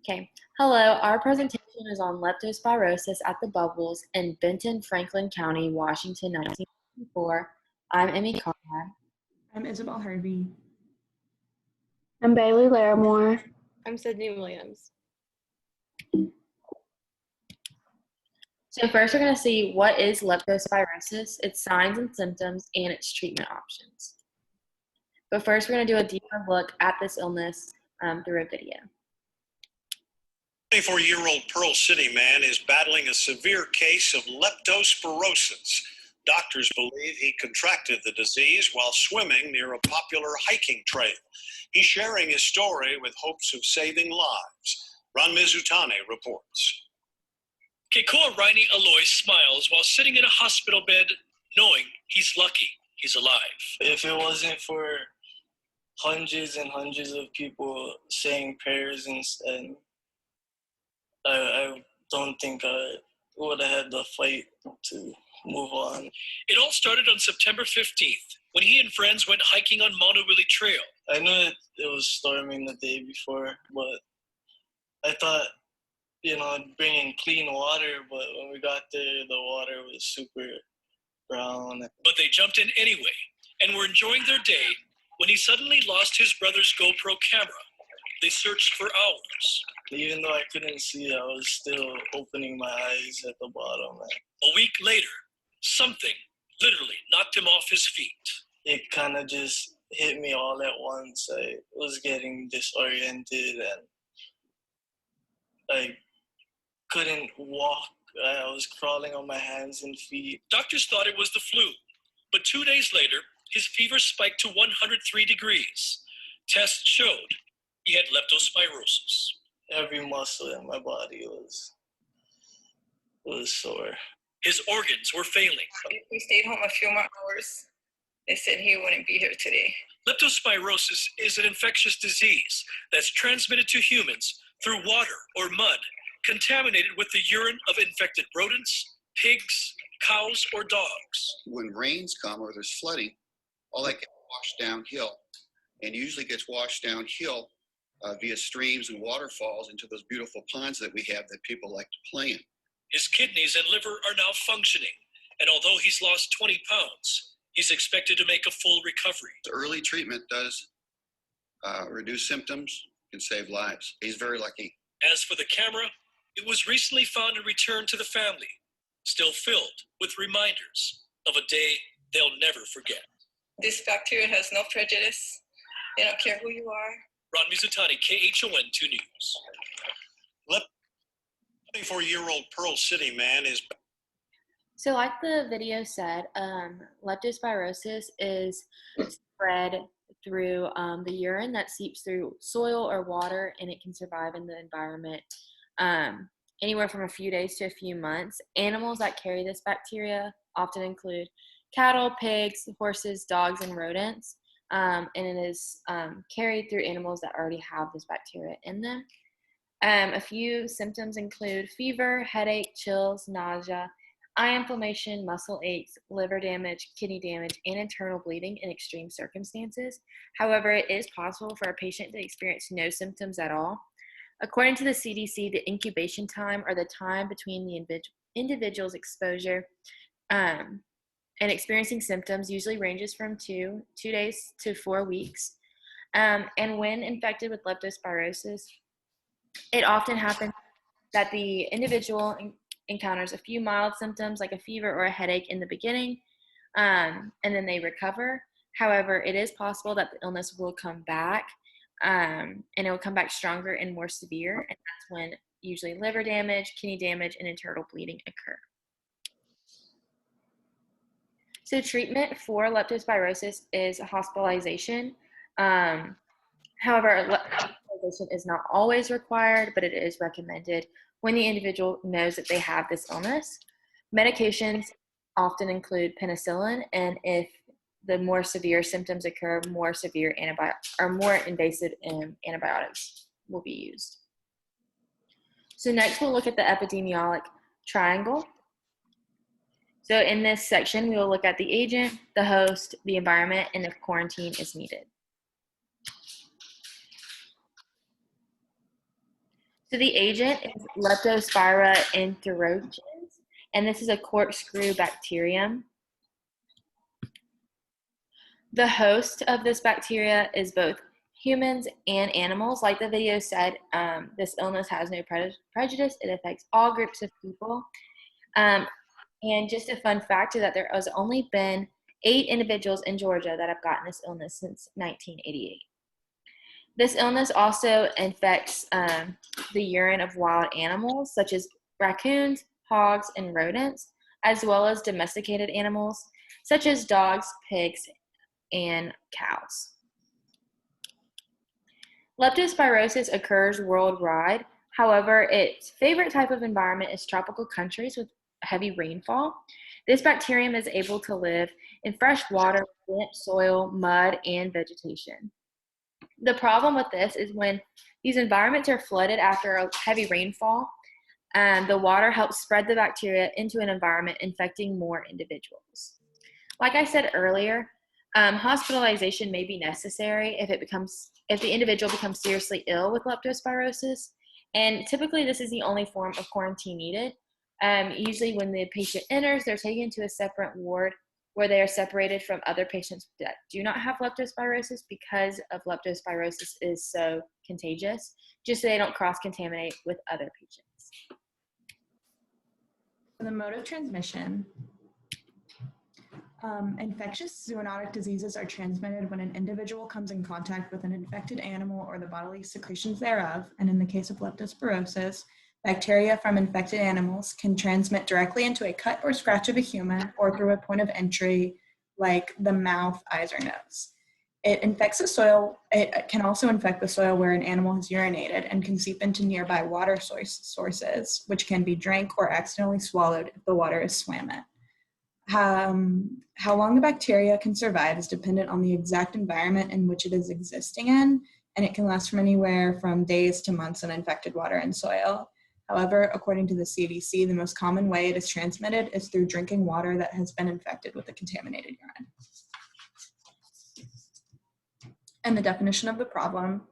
Okay. Hello, our presentation is on leptospirosis at the Bubbles in Benton, Franklin County, Washington, 1964. I'm Emmy Conrad. I'm Isabel Harvey. I'm Bailey Larimore. I'm Sydney Williams. So first we're going to see what is leptospirosis, its signs and symptoms, and its treatment options. But first we're going to do a deeper look at this illness through a video. 24-year-old Pearl City man is battling a severe case of leptospirosis. Doctors believe he contracted the disease while swimming near a popular hiking trail. He's sharing his story with hopes of saving lives. Ron Mizutani reports. Kekoa Rainey Aloy smiles while sitting in a hospital bed, knowing he's lucky he's alive. If it wasn't for hundreds and hundreds of people saying prayers and I don't think I would have had the fight to move on. It all started on September 15th, when he and friends went hiking on Mauna Willie Trail. I knew it was storming the day before, but I thought, bringing clean water, but when we got there, the water was super brown. But they jumped in anyway, and were enjoying their day when he suddenly lost his brother's GoPro camera. They searched for hours. Even though I couldn't see, I was still opening my eyes at the bottom. A week later, something literally knocked him off his feet. It kind of just hit me all at once. I was getting disoriented and I couldn't walk. I was crawling on my hands and feet. Doctors thought it was the flu, but 2 days later, his fever spiked to 103 degrees. Tests showed he had leptospirosis. Every muscle in my body was sore. His organs were failing. If we stayed home a few more hours, they said he wouldn't be here today. Leptospirosis is an infectious disease that's transmitted to humans through water or mud contaminated with the urine of infected rodents, pigs, cows, or dogs. When rains come or there's flooding, all that gets washed downhill, and usually gets washed downhill via streams and waterfalls into those beautiful ponds that we have that people like to play in. His kidneys and liver are now functioning, and although he's lost 20 pounds, he's expected to make a full recovery. The early treatment does reduce symptoms and save lives. He's very lucky. As for the camera, it was recently found and returned to the family, still filled with reminders of a day they'll never forget. This bacteria has no prejudice. They don't care who you are. Ron Mizutani, KHON 2 News. 24-year-old Pearl City man is... So like the video said, leptospirosis is spread through the urine that seeps through soil or water, and it can survive in the environment anywhere from a few days to a few months. Animals that carry this bacteria often include cattle, pigs, horses, dogs, and rodents. And it is carried through animals that already have this bacteria in them. A few symptoms include fever, headache, chills, nausea, eye inflammation, muscle aches, liver damage, kidney damage, and internal bleeding in extreme circumstances. However, it is possible for a patient to experience no symptoms at all. According to the CDC, the incubation time, or the time between the individual's exposure and experiencing symptoms, usually ranges from 2 days to 4 weeks. And when infected with leptospirosis, it often happens that the individual encounters a few mild symptoms like a fever or a headache in the beginning, and then they recover. However, it is possible that the illness will come back, and it will come back stronger and more severe, and that's when usually liver damage, kidney damage, and internal bleeding occur. So treatment for leptospirosis is hospitalization. However, hospitalization is not always required, but it is recommended when the individual knows that they have this illness. Medications often include penicillin, and if the more severe symptoms occur, more severe more invasive antibiotics will be used. So next we'll look at the epidemiologic triangle. So in this section, we will look at the agent, the host, the environment, and if quarantine is needed. So the agent is Leptospira enterogens, and this is a corkscrew bacterium. The host of this bacteria is both humans and animals. Like the video said, this illness has no prejudice. It affects all groups of people. And just a fun fact is that there has only been 8 individuals in Georgia that have gotten this illness since 1988. This illness also infects the urine of wild animals, such as raccoons, hogs, and rodents, as well as domesticated animals, such as dogs, pigs, and cows. Leptospirosis occurs worldwide. However, its favorite type of environment is tropical countries with heavy rainfall. This bacterium is able to live in fresh water, damp soil, mud, and vegetation. The problem with this is when these environments are flooded after a heavy rainfall, the water helps spread the bacteria into an environment, infecting more individuals. Like I said earlier, hospitalization may be necessary if the individual becomes seriously ill with leptospirosis, and typically this is the only form of quarantine needed. Usually when the patient enters, they're taken to a separate ward where they are separated from other patients that do not have leptospirosis because of leptospirosis is so contagious, just so they don't cross-contaminate with other patients. For the mode of transmission, infectious zoonotic diseases are transmitted when an individual comes in contact with an infected animal or the bodily secretions thereof, and in the case of leptospirosis, bacteria from infected animals can transmit directly into a cut or scratch of a human or through a point of entry like the mouth, eyes, or nose. It infects the soil. It can also infect the soil where an animal has urinated and can seep into nearby water sources, which can be drank or accidentally swallowed if the water is swam in. How long the bacteria can survive is dependent on the exact environment in which it is existing in, and it can last from anywhere from days to months in infected water and soil. However, according to the CDC, the most common way it is transmitted is through drinking water that has been infected with a contaminated urine. And the definition of the problem.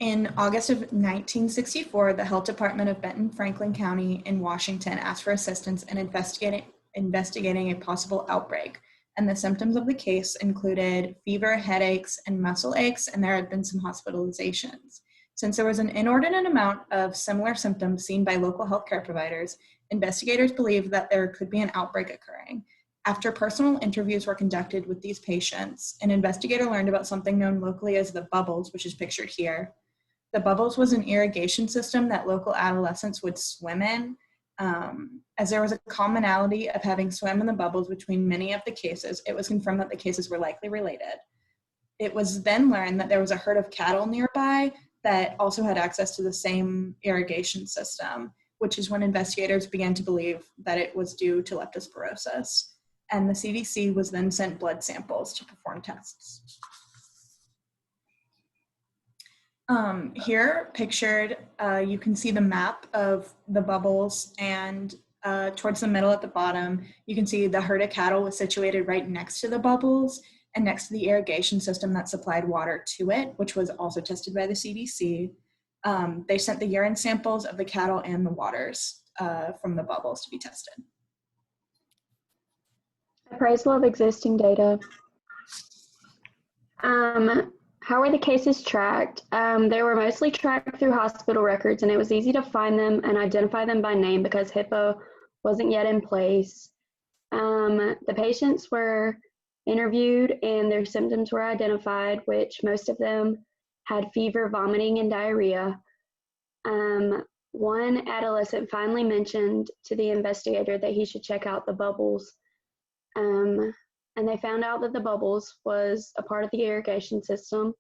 In August of 1964, the Health Department of Benton Franklin County in Washington asked for assistance in investigating a possible outbreak, and the symptoms of the case included fever, headaches, and muscle aches, and there had been some hospitalizations. Since there was an inordinate amount of similar symptoms seen by local healthcare providers, investigators believed that there could be an outbreak occurring. After personal interviews were conducted with these patients, an investigator learned about something known locally as the bubbles, which is pictured here. The bubbles was an irrigation system that local adolescents would swim in. As there was a commonality of having swam in the bubbles between many of the cases, it was confirmed that the cases were likely related. It was then learned that there was a herd of cattle nearby that also had access to the same irrigation system, which is when investigators began to believe that it was due to leptospirosis. And the CDC was then sent blood samples to perform tests. Here pictured, you can see the map of the bubbles, and towards the middle at the bottom, you can see the herd of cattle was situated right next to the bubbles and next to the irrigation system that supplied water to it, which was also tested by the CDC. They sent the urine samples of the cattle and the waters from the bubbles to be tested. Appraisal of existing data. How were the cases tracked? They were mostly tracked through hospital records, and it was easy to find them and identify them by name because HIPAA wasn't yet in place. The patients were interviewed and their symptoms were identified, which most of them had fever, vomiting, and diarrhea. One adolescent finally mentioned to the investigator that he should check out the bubbles. And they found out that the bubbles was a part of the irrigation system.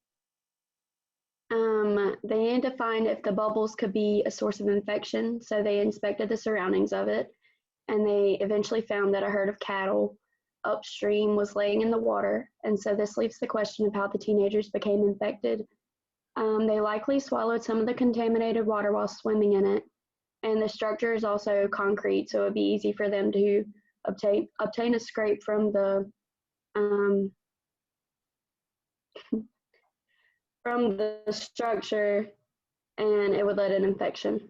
They needed to find if the bubbles could be a source of infection, so they inspected the surroundings of it, and they eventually found that a herd of cattle upstream was laying in the water, and so this leaves the question of how the teenagers became infected. They likely swallowed some of the contaminated water while swimming in it, and the structure is also concrete, so it would be easy for them to obtain a scrape from the structure and it would lead to an infection.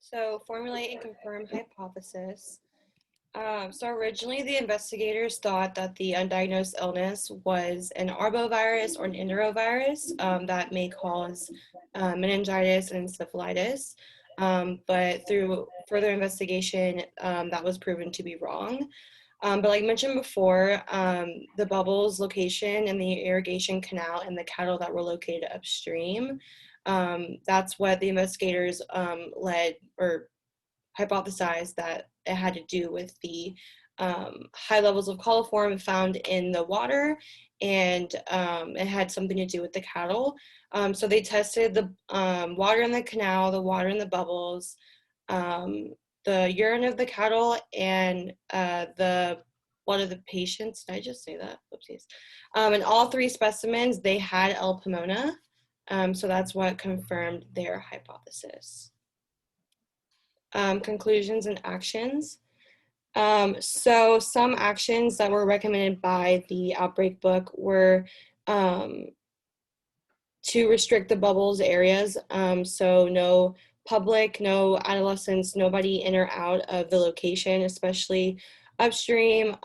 So formulate and confirm hypothesis. So originally the investigators thought that the undiagnosed illness was an arbovirus or an enterovirus that may cause meningitis and encephalitis. But through further investigation, that was proven to be wrong. But like mentioned before, the bubbles location in the irrigation canal and the cattle that were located upstream, that's what the investigators led or hypothesized that it had to do with the high levels of coliform found in the water, and it had something to do with the cattle. So they tested the water in the canal, the water in the bubbles, the urine of the cattle, and the blood of the patients. Did I just say that? Oopsies. And all three specimens, they had L. pneumoniae. So that's what confirmed their hypothesis. Conclusions and actions. So some actions that were recommended by the outbreak book were to restrict the bubbles areas. So no public, no adolescents, nobody in or out of the location, especially upstream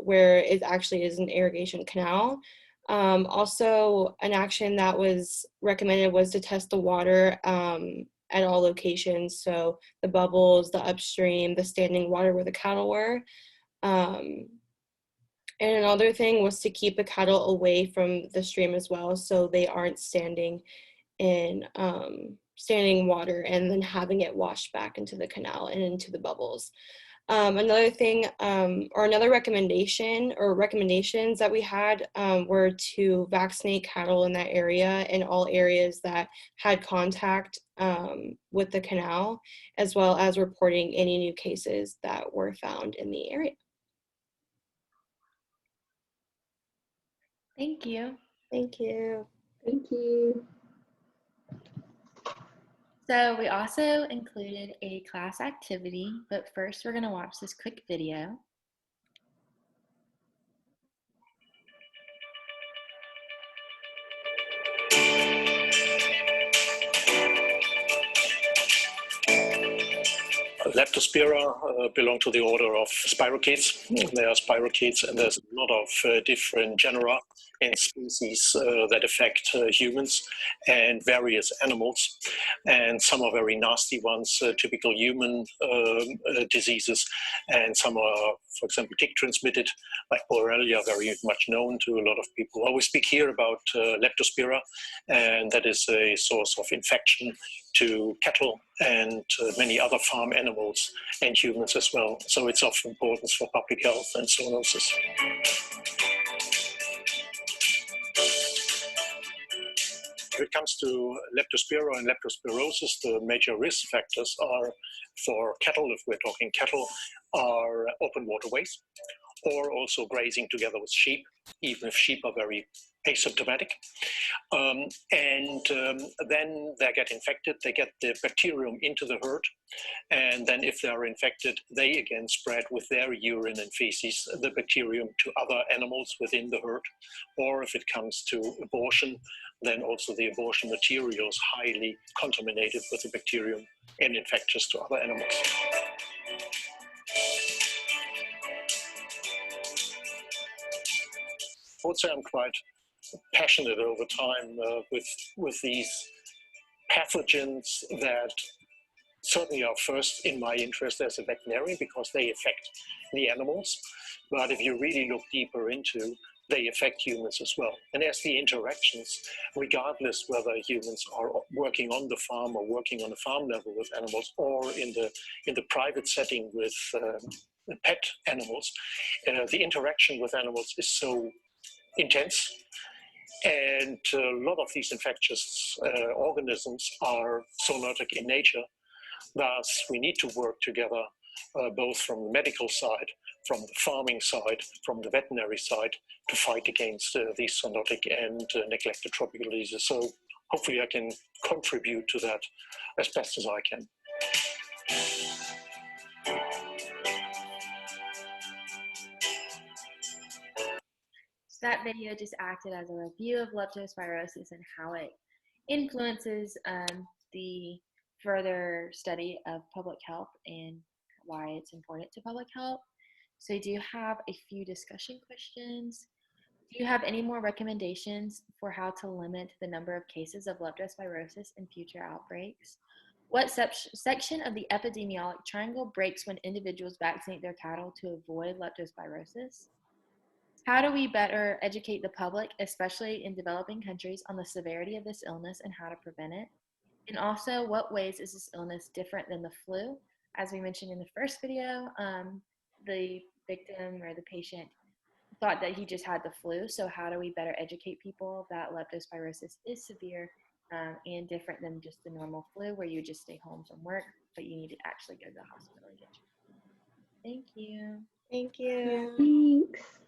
where it actually is an irrigation canal. Also, an action that was recommended was to test the water at all locations. So the bubbles, the upstream, the standing water where the cattle were. And another thing was to keep the cattle away from the stream as well, so they aren't standing in standing water and then having it washed back into the canal and into the bubbles. Another thing or another recommendation or recommendations that we had were to vaccinate cattle in that area in all areas that had contact with the canal, as well as reporting any new cases that were found in the area. Thank you. Thank you. Thank you. So we also included a class activity, but first we're going to watch this quick video. Leptospira belong to the order of spirochetes. There are spirochetes, and there's a lot of different genera and species that affect humans and various animals. And some are very nasty ones, typical human diseases, and some are, for example, tick transmitted, like Borrelia, very much known to a lot of people. I always speak here about Leptospira, and that is a source of infection to cattle and many other farm animals and humans as well. So it's of importance for public health and zoonosis. If it comes to Leptospira and Leptospirosis, the major risk factors are for cattle, if we're talking cattle, are open waterways, or also grazing together with sheep, even if sheep are very asymptomatic. Then they get infected, they get the bacterium into the herd, and then if they are infected, they again spread with their urine and feces the bacterium to other animals within the herd. Or if it comes to abortion, then also the abortion material is highly contaminated with the bacterium and infectious to other animals. I would say I'm quite passionate over time with these pathogens that certainly are first in my interest as a veterinarian because they affect the animals. But if you really look deeper into, they affect humans as well. And as the interactions, regardless whether humans are working on the farm or working on a farm level with animals or in the private setting with pet animals, the interaction with animals is so intense. And a lot of these infectious organisms are zoonotic in nature. Thus, we need to work together, both from the medical side, from the farming side, from the veterinary side, to fight against these zoonotic and neglected tropical diseases. So hopefully I can contribute to that as best as I can. So that video just acted as a review of leptospirosis and how it influences the further study of public health and why it's important to public health. So I do have a few discussion questions. Do you have any more recommendations for how to limit the number of cases of leptospirosis in future outbreaks? What section of the epidemiologic triangle breaks when individuals vaccinate their cattle to avoid leptospirosis? How do we better educate the public, especially in developing countries, on the severity of this illness and how to prevent it? And also, what ways is this illness different than the flu? As we mentioned in the first video, the victim or the patient thought that he just had the flu. So how do we better educate people that leptospirosis is severe and different than just the normal flu where you just stay home from work, but you need to actually go to the hospital and get treated? Thank you. Thank Yeah. you. Thanks.